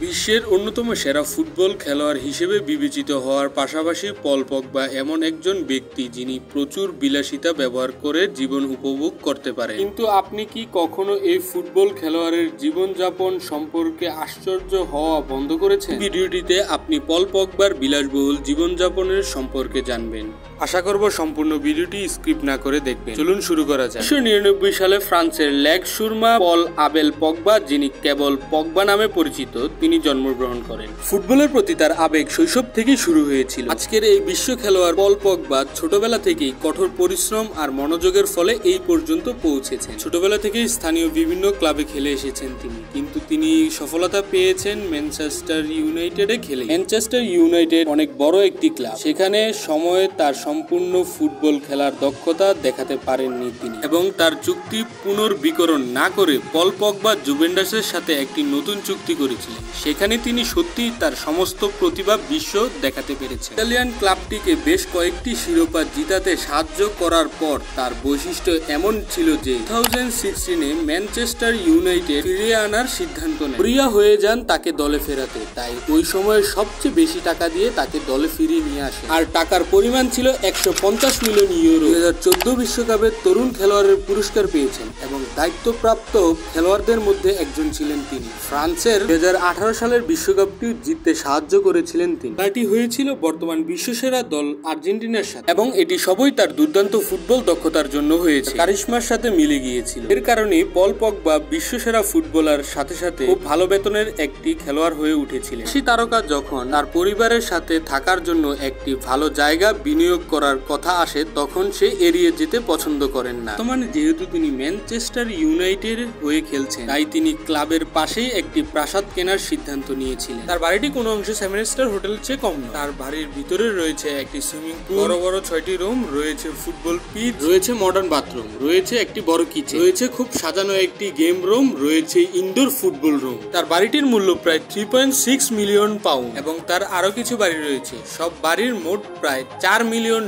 বিশ্বের অন্যতম সেরা ফুটবল খেলোয়াড় হিসেবে বিবেচিত হওয়ার পাশাপাশি পল পগবা এমন একজন ব্যক্তি যিনি প্রচুর বিলাসিতা ব্যবহার করে জীবন উপভোগ করতে পারে। কিন্তু আপনি কি কখনো এই ফুটবল খেলোয়াড়ের জীবনযাপন সম্পর্কে আশ্চর্য হওয়া বন্ধ করেছেন? ভিডিওটিতে আপনি পল পগবার বিলাসবহুল জীবনযাপনের সম্পর্কে জানবেন। আশা করব সম্পূর্ণ ভিডিওটি স্কিপ না করে দেখবেন। চলুন শুরু করা যাক। 1999 সালে ফ্রান্সের লেগ সুরমা পল আবেল পগবা, যিনি কেবল পগবা নামে পরিচিত, তিনি জন্মগ্রহণ করেন। ফুটবলের প্রতি তার আবেগ শৈশব থেকেই শুরু হয়েছিল। আজকের এই বিশ্ব খেলোয়াড় পল পগবা ছোটবেলা থেকেই কঠোর পরিশ্রম আর মনোযোগের ফলে এই পর্যন্ত পৌঁছেছেন। ছোটবেলা থেকেই স্থানীয় বিভিন্ন ক্লাবে খেলে এসেছেন তিনি, কিন্তু তিনি সফলতা পেয়েছেন ম্যানচেস্টার ইউনাইটেডে খেলে। ম্যানচেস্টার ইউনাইটেড অনেক বড় একটি ক্লাব, সেখানে সময়ে তার সম্পূর্ণ ফুটবল খেলার দক্ষতা দেখাতে পারেননি তিনি, এবং তার চুক্তি পুনর্বিকরণ না করে পল পগবা জুভেন্টাসের সাথে একটি নতুন চুক্তি করেছিলেন। সেখানে তিনি সত্যিই তার সমস্ত প্রতিভা বিশ্ব দেখাতে পেরেছেন। ইতালিয়ান ক্লাবটিকে বেশ কয়েকটি শিরোপা জিতাতে সাহায্য করার পর তার বৈশিষ্ট্য এমন ছিল যে 2016-এ ম্যানচেস্টার ইউনাইটেড ফিরিয়ে আনার সিদ্ধান্ত নেয়। প্রিয়া হয়ে যান তাকে দলে ফেরাতে, তাই ওই সময়ে সবচেয়ে বেশি টাকা দিয়ে তাকে দলে ফিরিয়ে নিয়ে আসে, আর টাকার পরিমাণ ছিল 150 মিলিয়ন ইউরো। 2014 বিশ্বকাপের তরুণ খেলোয়াড়ের পুরস্কার পেয়েছেন এবং দায়িত্বপ্রাপ্ত খেলোয়াড়দের মধ্যে একজন ছিলেন তিনি। ফ্রান্সের 2018 সালের বিশ্বকাপটিও জিততে সাহায্য করেছিলেন তিনি। তাটি হয়েছিল বর্তমান বিশ্বসেরা দল আর্জেন্টিনার সাথে, এবং এটি সবই তার দুর্দান্ত ফুটবল দক্ষতার জন্য হয়েছে, কারিশমার সাথে মিলে গিয়েছিল। এর কারণেই পল পগবা বিশ্বসেরা ফুটবলার সাথে সাথে খুব ভালো বেতনের একটি খেলোয়াড় হয়ে উঠেছিলেন। সেই তারকা যখন তার পরিবারের সাথে থাকার জন্য একটি ভালো জায়গা বিনিয়োগ করার কথা আসে, তখন সে এড়িয়ে যেতে পছন্দ করেন না। বর্তমানে যেহেতু তিনি ম্যানচেস্টার ইউনাইটেড হয়ে খেলছেন, তাই তিনি ক্লাবের পাশেই একটি প্রাসাদ কেনার সিদ্ধান্ত নিয়েছিলেন। তার বাড়িটি কোনো অংশে 7 স্টার হোটেলের চেয়ে কম নয়। তার বাড়ির ভিতরে রয়েছে একটি সুইমিং পুল, বড় বড় 6টি রুম, রয়েছে ফুটবল পিচ, রয়েছে মডার্ন বাথরুম, রয়েছে একটি বড় কিচেন, রয়েছে খুব সাজানো একটি গেম রুম, রয়েছে ইনডোর ফুটবল রুম। তার বাড়িটির মূল্য প্রায় 3.6 মিলিয়ন পাউন্ড, এবং তার আরো কিছু বাড়ি রয়েছে। সব বাড়ির মোট প্রায় $4 মিলিয়ন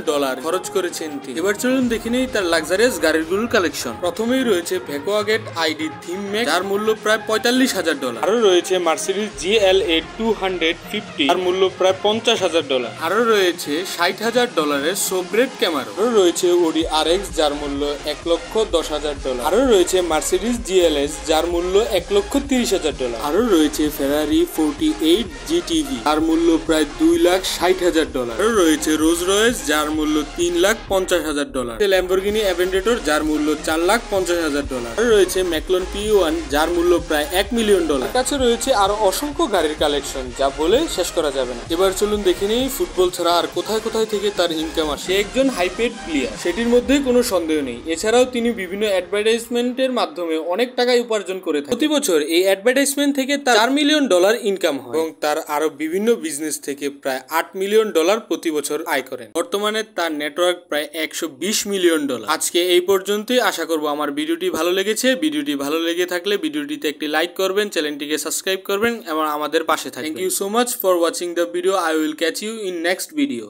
খরচ করেছেন তিনি। এবার চলুন দেখে নেই তার লাক্সারিয়াস গাড়িগুলোর কালেকশন। প্রথমেই রয়েছে ভেকোয়াগেট আইডি থিম ম্যাক্স, যার মূল্য প্রায় $45,000। আরো রয়েছে মার্সিডিজ GLA 250, যার মূল্য প্রায় $50,000। আরো রয়েছে $60,000 সোব্রেড ক্যামারো। আরো রয়েছে ওডি RX, যার মূল্য $1,10,000। আরো রয়েছে মার্সিডিজ GLS, যার মূল্য $1,30,000। আরো রয়েছে ফেরারি 48 GTV, যার মূল্য প্রায় $2,60,000। আরো রয়েছে রোজ রয়েস, যার মূল্য $3,50,000। ল্যাম্বরগিনি অ্যাভেন্টেটর, যার মূল্য $4,50,000। আরো রয়েছে ম্যাকলোন P1, যার মূল্য প্রায় $1 মিলিয়ন। কাছে রয়েছে আরো অসংখ্য গাড়ির কালেকশন, যা বলে শেষ করা যাবে না। এবার চলুন দেখে নেই ফুটবল ছাড়া আর কোথায় কোথায় থেকে তার ইনকাম আসে। সে একজন হাইপেড প্লেয়ার, সেটির মধ্যে কোনো সন্দেহ নেই। এছাড়াও তিনি বিভিন্ন অ্যাডভার্টাইজমেন্টের মাধ্যমে অনেক টাকা উপার্জন করে থাকেন। প্রতি বছর এই অ্যাডভার্টাইজমেন্ট থেকে তার $4 মিলিয়ন ইনকাম হয়, এবং তার আরো বিভিন্ন বিজনেস থেকে প্রায় $8 মিলিয়ন প্রতি বছর আয় করেন। বর্তমানে তার নেটওয়ার্ক প্রায় $120 মিলিয়ন। আজকে এই পর্যন্তই। আশা করব আমার ভিডিওটি ভালো লেগেছে। ভিডিওটি ভালো লেগে থাকলে ভিডিওটিতে একটি লাইক করবেন, চ্যানেলটিকে সাবস্ক্রাইব করবেন এবং আমাদের পাশে থাকবেন। Thank you so much for watching the video. I will catch you in next video.